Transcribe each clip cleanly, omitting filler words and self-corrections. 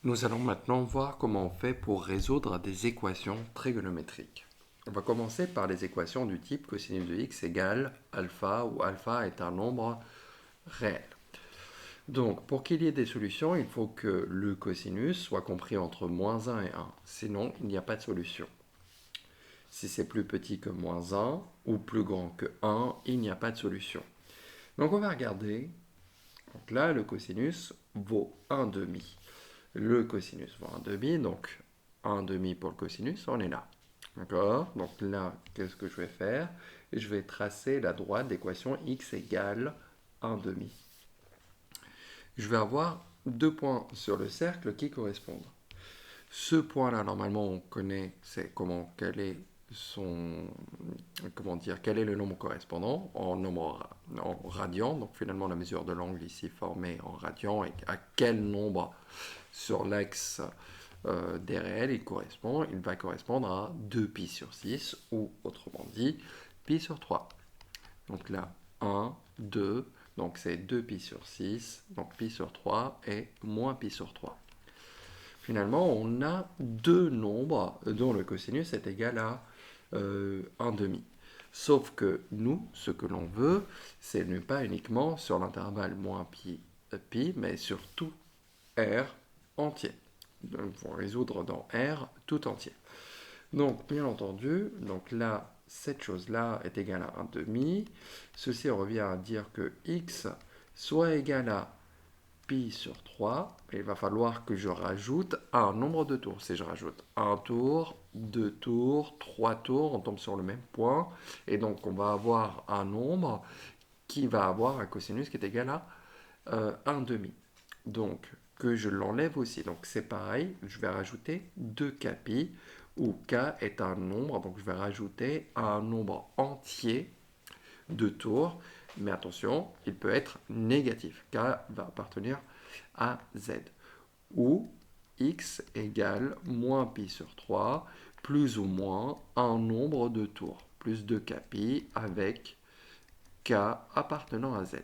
Nous allons maintenant voir comment on fait pour résoudre des équations trigonométriques. On va commencer par les équations du type cosinus de x égale alpha, où alpha est un nombre réel. Donc, pour qu'il y ait des solutions, il faut que le cosinus soit compris entre moins 1 et 1. Sinon, il n'y a pas de solution. Si c'est plus petit que moins 1 ou plus grand que 1, il n'y a pas de solution. Donc, on va regarder. Donc là, le cosinus vaut 1 demi. Le cosinus vaut 1 demi, donc 1 demi pour le cosinus, on est là. D'accord? Donc là, qu'est-ce que je vais faire? Je vais tracer la droite d'équation x égale 1 demi. Je vais avoir deux points sur le cercle qui correspondent. Ce point-là, normalement, on connaît c'est quel est quel est le nombre correspondant en radians. Donc finalement, la mesure de l'angle ici formée en radians et à quel nombre sur l'axe des réels il correspond. Il va correspondre à 2pi sur 6 ou autrement dit pi sur 3. Donc là, 1, 2, donc c'est 2pi sur 6, donc pi sur 3 et moins pi sur 3. Finalement, on a deux nombres dont le cosinus est égal à 1 demi. Sauf que nous, ce que l'on veut, c'est ne pas uniquement sur l'intervalle moins pi, mais sur tout R entier. Donc, il faut résoudre dans R tout entier. Donc, bien entendu, donc là, cette chose-là est égale à 1 demi. Ceci revient à dire que x soit égal à pi sur 3, il va falloir que je rajoute un nombre de tours. Si je rajoute un tour, deux tours, trois tours, on tombe sur le même point. Et donc, on va avoir un nombre qui va avoir un cosinus qui est égal à 1 demi. Donc, que je l'enlève aussi. Donc, c'est pareil, je vais rajouter 2kpi, où k est un nombre, donc je vais rajouter un nombre entier de tours. Mais attention, il peut être négatif. K va appartenir à z. Ou x égale moins pi sur 3, plus ou moins un nombre de tours, plus 2kpi avec k appartenant à z.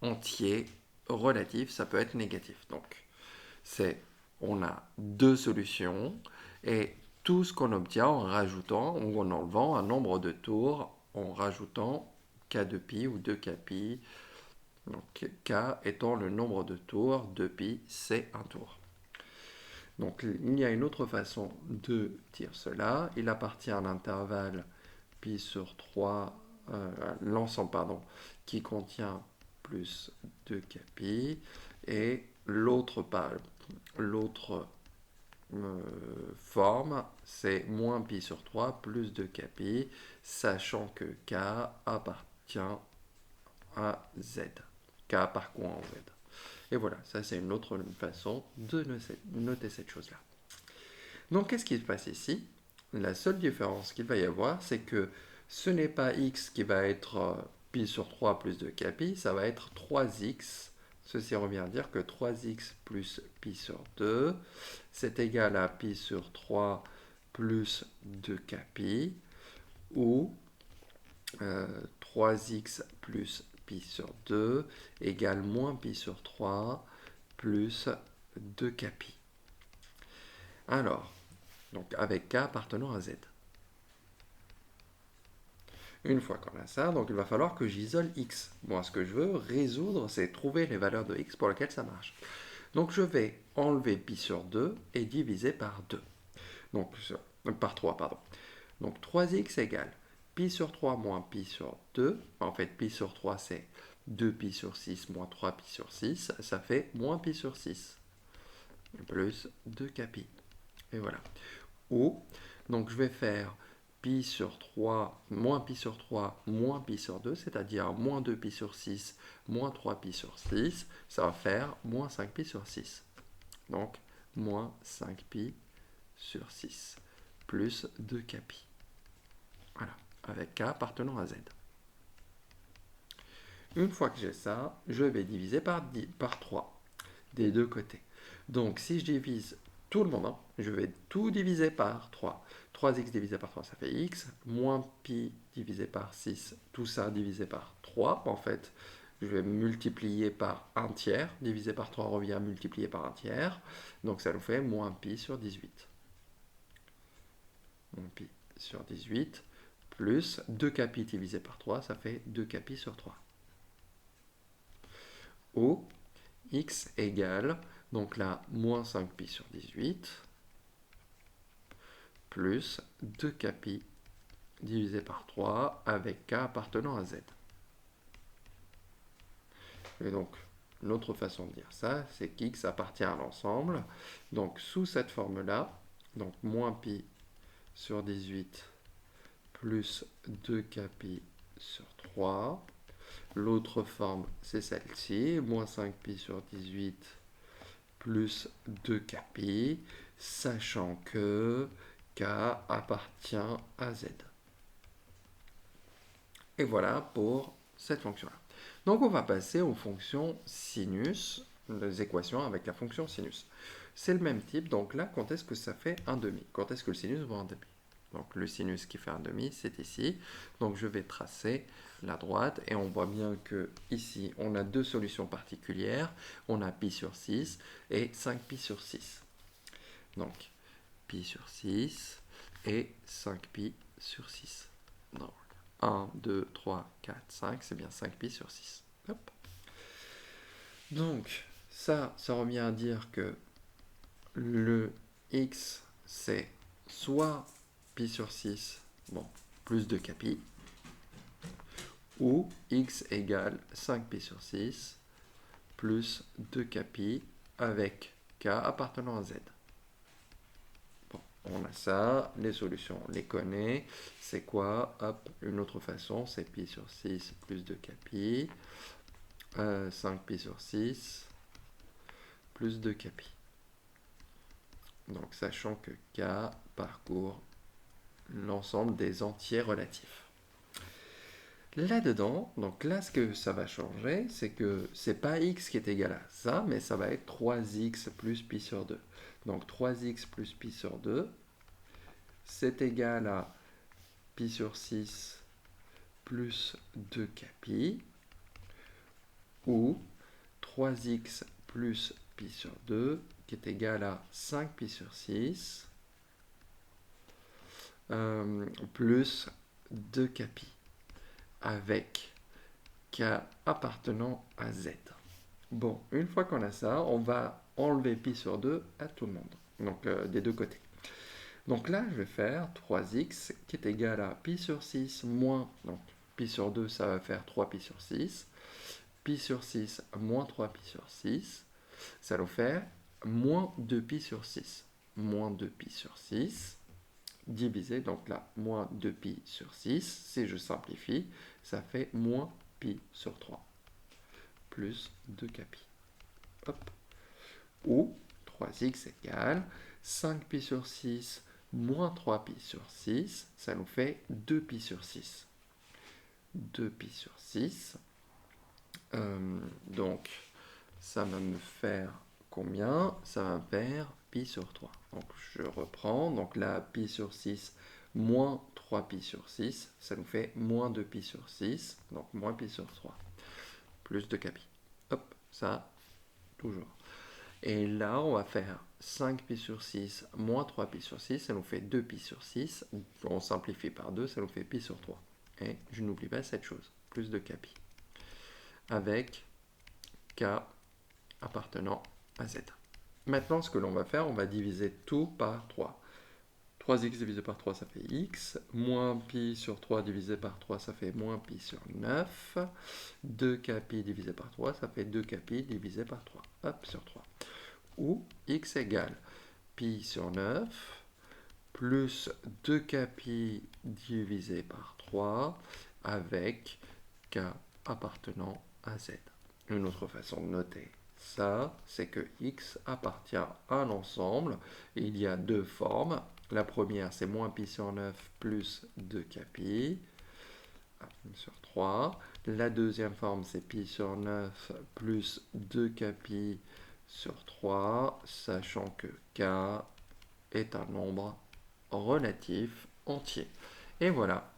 Entier, relatif, ça peut être négatif. Donc, on a deux solutions et tout ce qu'on obtient en rajoutant ou en enlevant un nombre de tours, en rajoutant k de pi ou 2kpi, donc k étant le nombre de tours, 2pi c'est un tour. Donc il y a une autre façon de dire cela. Il appartient à l'intervalle pi sur 3, l'ensemble qui contient plus 2kpi et l'autre forme, c'est moins pi sur 3 plus 2kpi, sachant que k appartient à z. K parcourt en z. Et voilà, ça c'est une autre façon de noter cette chose-là. Donc qu'est-ce qui se passe ici? La seule différence qu'il va y avoir, c'est que ce n'est pas x qui va être pi sur 3 plus 2kpi, ça va être 3x. Ceci revient à dire que 3x plus pi sur 2, c'est égal à pi sur 3 plus 2kpi, ou 3x plus pi sur 2 égale moins pi sur 3 plus 2kpi. Alors, donc avec k appartenant à z. Une fois qu'on a ça, donc il va falloir que j'isole x. Moi, ce que je veux résoudre, c'est trouver les valeurs de x pour lesquelles ça marche. Donc je vais enlever pi sur 2 et diviser par 2. Donc, par 3, pardon. Donc 3x égale pi sur 3 moins pi sur 2. En fait, pi sur 3, c'est 2pi sur 6 moins 3pi sur 6. Ça fait moins pi sur 6. Plus 2kpi. Et voilà. Ou, donc je vais faire pi sur 3, moins pi sur 3, moins pi sur 2, c'est-à-dire moins 2pi sur 6, moins 3pi sur 6, ça va faire moins 5pi sur 6. Donc, moins 5pi sur 6, plus 2kpi. Voilà, avec k appartenant à z. Une fois que j'ai ça, je vais diviser par 3 des deux côtés. Donc, si je divise tout le monde, je vais tout diviser par 3. 3x divisé par 3, ça fait x, moins pi divisé par 6, tout ça divisé par 3. En fait, je vais multiplier par 1 tiers, divisé par 3 revient multiplié par 1 tiers, donc ça nous fait moins pi sur 18. Moins pi sur 18, plus 2 capi divisé par 3, ça fait 2 capi sur 3. Ou x égale, donc là, moins 5 pi sur 18, plus 2 capi divisé par 3 avec k appartenant à z. Et donc, l'autre façon de dire ça, c'est qu'x appartient à l'ensemble. Donc, sous cette forme-là, donc moins pi sur 18 plus 2 capi sur 3. L'autre forme, c'est celle-ci, moins 5 pi sur 18 plus 2 capi, sachant que k appartient à z. Et voilà pour cette fonction-là. Donc on va passer aux fonctions sinus, les équations avec la fonction sinus. C'est le même type, donc là, quand est-ce que ça fait un demi? Quand est-ce que le sinus va un demi? Donc le sinus qui fait un demi, c'est ici. Donc je vais tracer la droite et on voit bien que ici, on a deux solutions particulières. On a pi sur 6 et 5 pi sur 6. Donc pi sur 6 et 5 pi sur 6. Donc 1, 2, 3, 4, 5, c'est bien 5 pi sur 6. Hop. Donc ça revient à dire que le x, c'est soit pi sur 6, bon, plus 2 capi, ou x égale 5 pi sur 6 plus 2 capi avec k appartenant à z. Bon, on a ça, les solutions, on les connaît. C'est quoi? Hop, une autre façon, c'est pi sur 6 plus 2 capi, 5 pi sur 6 plus 2 capi. Donc, sachant que k parcourt l'ensemble des entiers relatifs. Là-dedans, donc là, ce que ça va changer, c'est que c'est pas x qui est égal à ça, mais ça va être 3x plus pi sur 2. Donc 3x plus pi sur 2, c'est égal à pi sur 6 plus 2 capi, ou 3x plus pi sur 2, qui est égal à 5 pi sur 6, plus 2 capi, avec k appartenant à z. Bon, une fois qu'on a ça, on va enlever pi sur 2 à tout le monde, donc des deux côtés. Donc là, je vais faire 3x qui est égal à pi sur 6 moins, donc pi sur 2, ça va faire 3 pi sur 6, pi sur 6 moins 3 pi sur 6, ça nous fait moins 2 pi sur 6, moins 2 pi sur 6, divisé, donc là, moins 2 pi sur 6, si je simplifie, ça fait moins pi sur 3, plus 2 capi. Hop. Ou 3x égale 5 pi sur 6 moins 3 pi sur 6, ça nous fait 2 pi sur 6. 2 pi sur 6. Donc, ça va me faire combien? Ça va me faire pi sur 3. Donc, je reprends. Donc là, pi sur 6 moins 3 pi sur 6, ça nous fait moins 2 pi sur 6. Donc, moins pi sur 3. Plus 2 capi. Hop, ça, toujours. Et là, on va faire 5 pi sur 6 moins 3 pi sur 6, ça nous fait 2 pi sur 6. On simplifie par 2, ça nous fait pi sur 3. Et je n'oublie pas cette chose, plus de k pi. Avec k appartenant à z. Maintenant, ce que l'on va faire, on va diviser tout par 3. 3x divisé par 3, ça fait x. Moins pi sur 3 divisé par 3, ça fait moins pi sur 9. 2 pi divisé par 3, ça fait 2 pi divisé par 3. Hop, sur 3. Ou x égale pi sur 9 plus 2 pi divisé par 3 avec k appartenant à z. Une autre façon de noter ça, c'est que x appartient à l'ensemble. Il y a deux formes. La première, c'est moins pi sur 9 plus 2 pi sur 3. La deuxième forme, c'est pi sur 9 plus 2 pi sur 3, sachant que k est un nombre relatif entier. Et voilà,